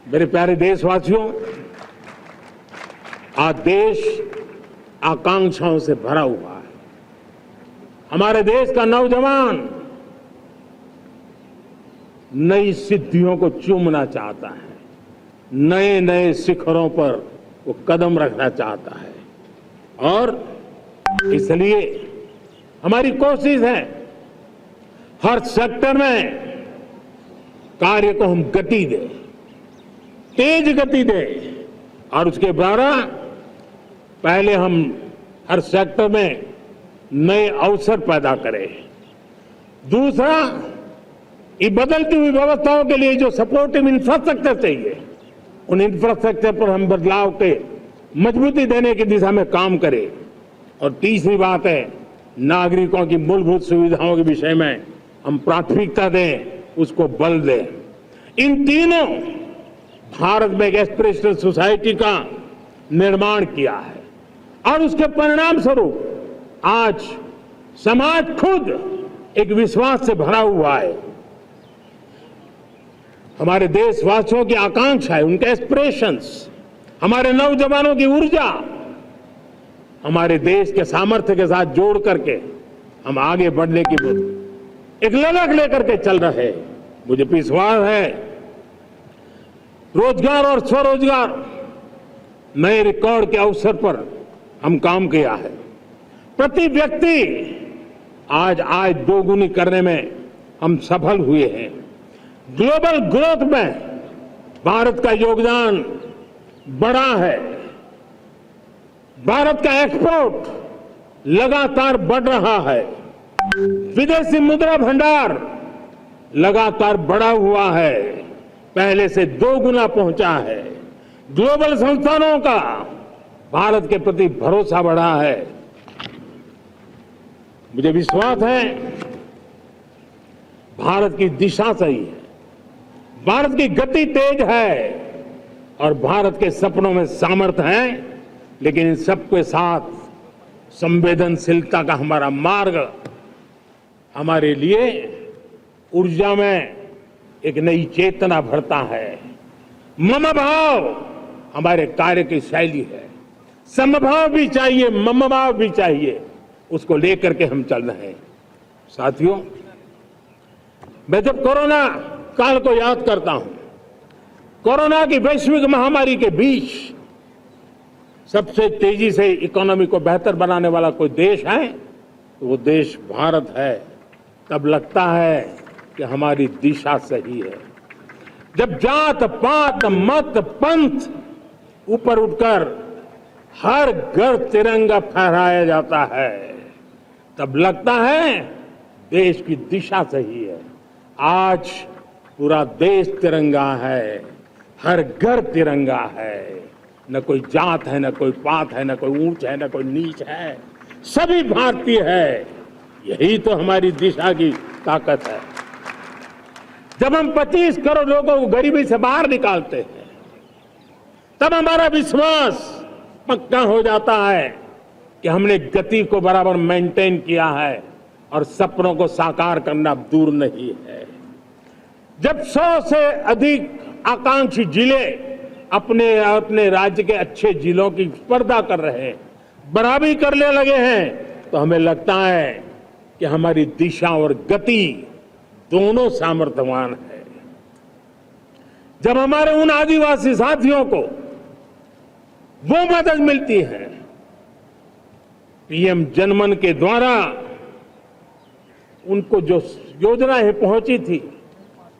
मेरे प्यारे देशवासियों, आज देश आकांक्षाओं से भरा हुआ है। हमारे देश का नौजवान नई सिद्धियों को चूमना चाहता है, नए नए शिखरों पर वो कदम रखना चाहता है और इसलिए हमारी कोशिश है हर सेक्टर में कार्य को हम गति दें, तेज गति दें और उसके द्वारा पहले हम हर सेक्टर में नए अवसर पैदा करें। दूसरा, ये बदलती हुई व्यवस्थाओं के लिए जो सपोर्टिव इंफ्रास्ट्रक्चर चाहिए, उन इंफ्रास्ट्रक्चर पर हम बदलाव के मजबूती देने की दिशा में काम करें। और तीसरी बात है, नागरिकों की मूलभूत सुविधाओं के विषय में हम प्राथमिकता दें, उसको बल दें। इन तीनों भारत में एक एस्पिरेशनल सोसाइटी का निर्माण किया है और उसके परिणाम स्वरूप आज समाज खुद एक विश्वास से भरा हुआ है। हमारे देशवासियों की आकांक्षा है, उनके एस्पिरेशंस, हमारे नौजवानों की ऊर्जा हमारे देश के सामर्थ्य के साथ जोड़ करके हम आगे बढ़ने की एक ललक लेकर के चल रहे हैं। मुझे विश्वास है रोजगार और स्वरोजगार नए रिकॉर्ड के अवसर पर हम काम किया है। प्रति व्यक्ति आज आय दोगुनी करने में हम सफल हुए हैं। ग्लोबल ग्रोथ में भारत का योगदान बड़ा है। भारत का एक्सपोर्ट लगातार बढ़ रहा है। विदेशी मुद्रा भंडार लगातार बढ़ा हुआ है, पहले से 2 गुना पहुंचा है। ग्लोबल संस्थानों का भारत के प्रति भरोसा बढ़ा है। मुझे विश्वास है भारत की दिशा सही है, भारत की गति तेज है और भारत के सपनों में सामर्थ्य है, लेकिन इन सबके साथ संवेदनशीलता का हमारा मार्ग हमारे लिए ऊर्जा में एक नई चेतना भरता है। मम भाव हमारे कार्य की शैली है। समभाव भी चाहिए, मम भाव भी चाहिए, उसको लेकर के हम चल रहे हैं। साथियों, मैं जब कोरोना काल को याद करता हूं, कोरोना की वैश्विक महामारी के बीच सबसे तेजी से इकोनॉमी को बेहतर बनाने वाला कोई देश है तो वो देश भारत है। तब लगता है कि हमारी दिशा सही है। जब जात पात मत पंथ ऊपर उठकर हर घर तिरंगा फहराया जाता है, तब लगता है देश की दिशा सही है। आज पूरा देश तिरंगा है, हर घर तिरंगा है। न कोई जात है, न कोई पात है, न कोई ऊंच है, न कोई नीच है, सभी भारतीय है। यही तो हमारी दिशा की ताकत है। जब हम 25 करोड़ लोगों को गरीबी से बाहर निकालते हैं, तब हमारा विश्वास पक्का हो जाता है कि हमने गति को बराबर मेंटेन किया है और सपनों को साकार करना दूर नहीं है। जब 100 से अधिक आकांक्षी जिले अपने अपने राज्य के अच्छे जिलों की स्पर्धा कर रहे हैं, बराबरी करने लगे हैं, तो हमें लगता है कि हमारी दिशा और गति दोनों सामर्थ्यवान है। जब हमारे उन आदिवासी साथियों को वो मदद मिलती है, पीएम जनमन के द्वारा उनको जो योजनाएं पहुंची थी,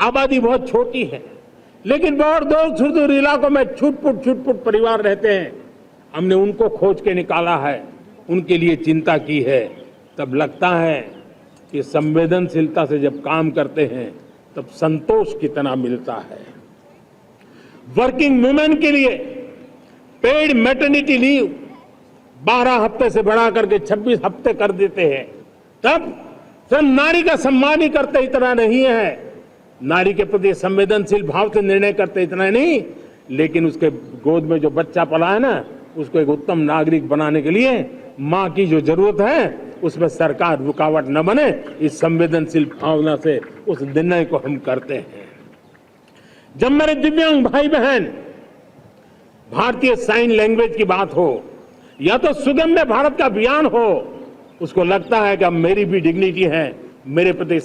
आबादी बहुत छोटी है लेकिन बहुत दूर सुदूर इलाकों में छुटपुट परिवार रहते हैं, हमने उनको खोज के निकाला है, उनके लिए चिंता की है। तब लगता है कि संवेदनशीलता से जब काम करते हैं तब संतोष कितना मिलता है। वर्किंग वुमेन के लिए पेड मैटरनिटी लीव 12 हफ्ते से बढ़ा करके 26 हफ्ते कर देते हैं। तब सिर्फ नारी का सम्मान ही करते इतना नहीं है, नारी के प्रति संवेदनशील भाव से निर्णय करते इतना नहीं, लेकिन उसके गोद में जो बच्चा पला है ना, उसको एक उत्तम नागरिक बनाने के लिए माँ की जो जरूरत है उसमें सरकार रुकावट न बने, इस संवेदनशील भावना से उस निर्णय को हम करते हैं। जब मेरे दिव्यांग भाई बहन भारतीय साइन लैंग्वेज की बात हो या तो सुगम्य भारत का अभियान हो, उसको लगता है कि अब मेरी भी डिग्निटी है, मेरे प्रति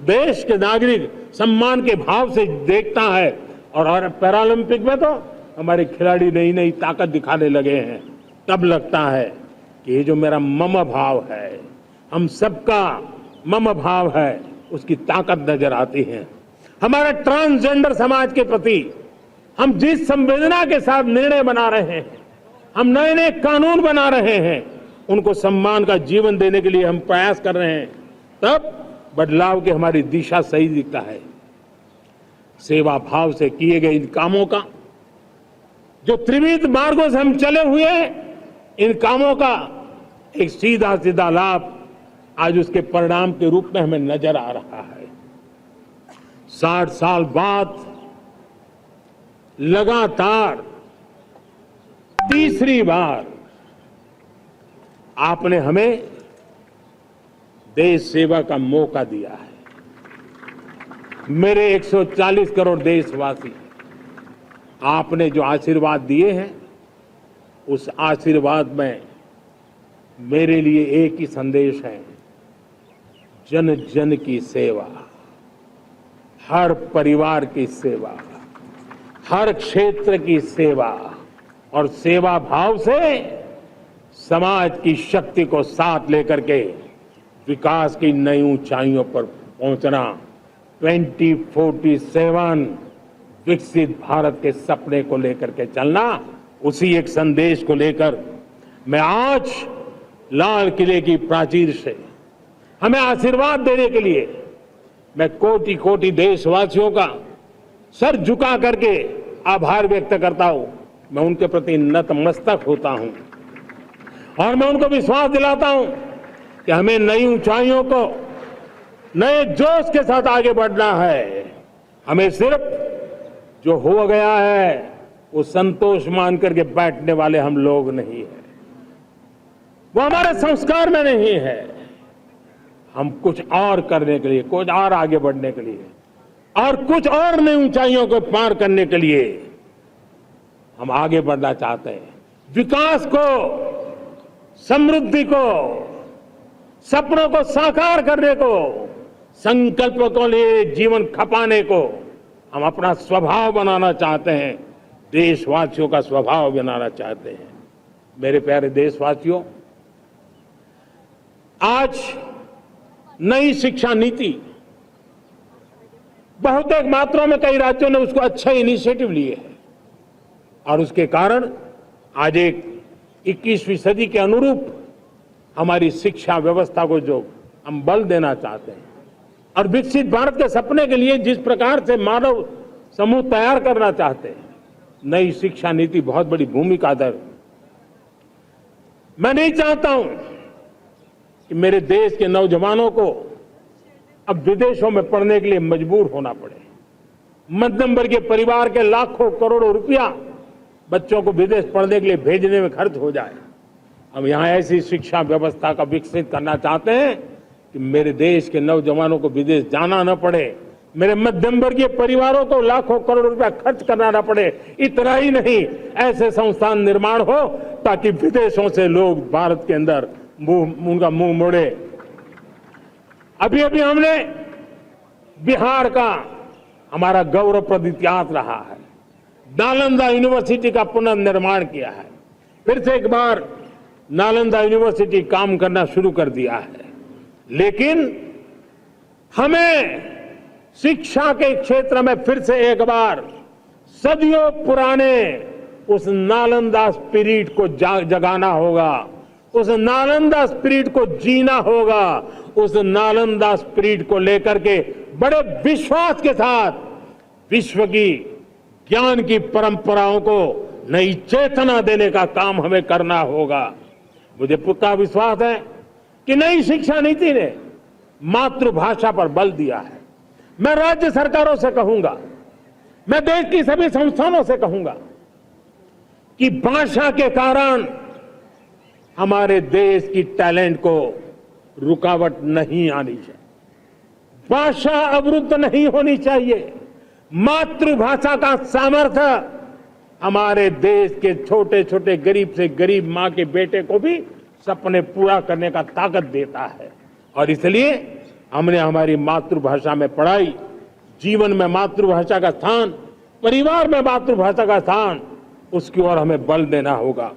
देश के नागरिक सम्मान के भाव से देखता है। और पैरालंपिक में तो हमारे खिलाड़ी नई नई ताकत दिखाने लगे हैं। तब लगता है कि ये जो मेरा मम भाव है, हम सबका मम भाव है, उसकी ताकत नजर आती है। हमारे ट्रांसजेंडर समाज के प्रति हम जिस संवेदना के साथ निर्णय बना रहे हैं, हम नए नए कानून बना रहे हैं, उनको सम्मान का जीवन देने के लिए हम प्रयास कर रहे हैं, तब बदलाव की हमारी दिशा सही दिखता है। सेवा भाव से किए गए इन कामों का, जो त्रिविध मार्गों से हम चले हुए, इन कामों का एक सीधा सीधा लाभ आज उसके परिणाम के रूप में हमें नजर आ रहा है। 60 साल बाद लगातार तीसरी बार आपने हमें देश सेवा का मौका दिया है। मेरे 140 करोड़ देशवासी, आपने जो आशीर्वाद दिए हैं, उस आशीर्वाद में मेरे लिए एक ही संदेश है, जन जन की सेवा, हर परिवार की सेवा, हर क्षेत्र की सेवा, और सेवा भाव से समाज की शक्ति को साथ लेकर के विकास की नई ऊंचाइयों पर पहुंचना। 2047 विकसित भारत के सपने को लेकर के चलना, उसी एक संदेश को लेकर मैं आज लाल किले की प्राचीर से हमें आशीर्वाद देने के लिए मैं कोटि कोटि देशवासियों का सर झुका करके आभार व्यक्त करता हूं। मैं उनके प्रति नतमस्तक होता हूं और मैं उनको विश्वास दिलाता हूं कि हमें नई ऊंचाइयों को नए जोश के साथ आगे बढ़ना है। हमें सिर्फ जो हो गया है वो संतोष मान करके बैठने वाले हम लोग नहीं हैं, वो हमारे संस्कार में नहीं है। हम कुछ और करने के लिए, कुछ और आगे बढ़ने के लिए और कुछ और नई ऊंचाइयों को पार करने के लिए हम आगे बढ़ना चाहते हैं। विकास को, समृद्धि को, सपनों को साकार करने को, संकल्प को लिए जीवन खपाने को हम अपना स्वभाव बनाना चाहते हैं, देशवासियों का स्वभाव बनाना चाहते हैं। मेरे प्यारे देशवासियों, आज नई शिक्षा नीति बहुत एक मात्रा में कई राज्यों ने उसको अच्छे इनिशिएटिव लिए हैं और उसके कारण आज एक 21वीं सदी के अनुरूप हमारी शिक्षा व्यवस्था को जो हम बल देना चाहते हैं और विकसित भारत के सपने के लिए जिस प्रकार से मानव समूह तैयार करना चाहते हैं, नई शिक्षा नीति बहुत बड़ी भूमिका अदा। मैं नहीं चाहता हूं कि मेरे देश के नौजवानों को अब विदेशों में पढ़ने के लिए मजबूर होना पड़े। मध्यम वर्गीय परिवार के लाखों करोड़ों रुपया बच्चों को विदेश पढ़ने के लिए भेजने में खर्च हो जाए। हम यहां ऐसी शिक्षा व्यवस्था का विकसित करना चाहते हैं कि मेरे देश के नौजवानों को विदेश जाना न पड़े, मेरे मध्यम वर्गीय परिवारों को लाखों करोड़ रुपया खर्च करना न पड़े। इतना ही नहीं, ऐसे संस्थान निर्माण हो ताकि विदेशों से लोग भारत के अंदर उनका मुंह मोड़े। अभी अभी हमने बिहार का हमारा गौरवप्रद इतिहास रहा है, नालंदा यूनिवर्सिटी का पुनर्निर्माण किया है। फिर से एक बार नालंदा यूनिवर्सिटी काम करना शुरू कर दिया है, लेकिन हमें शिक्षा के क्षेत्र में फिर से एक बार सदियों पुराने उस नालंदा स्पिरिट को जगाना होगा, उस नालंदा स्पिरिट को जीना होगा, उस नालंदा स्पिरिट को लेकर के बड़े विश्वास के साथ विश्व की ज्ञान की परंपराओं को नई चेतना देने का काम हमें करना होगा। मुझे पक्का विश्वास है कि नई शिक्षा नीति ने मातृभाषा पर बल दिया है। मैं राज्य सरकारों से कहूंगा, मैं देश की सभी संस्थानों से कहूंगा कि भाषा के कारण हमारे देश की टैलेंट को रुकावट नहीं आनी चाहिए, भाषा अवरुद्ध नहीं होनी चाहिए। मातृभाषा का सामर्थ्य हमारे देश के छोटे छोटे गरीब से गरीब मां के बेटे को भी सपने पूरा करने का ताकत देता है। और इसलिए हमने हमारी मातृभाषा में पढ़ाई, जीवन में मातृभाषा का स्थान, परिवार में मातृभाषा का स्थान, उसकी ओर हमें बल देना होगा।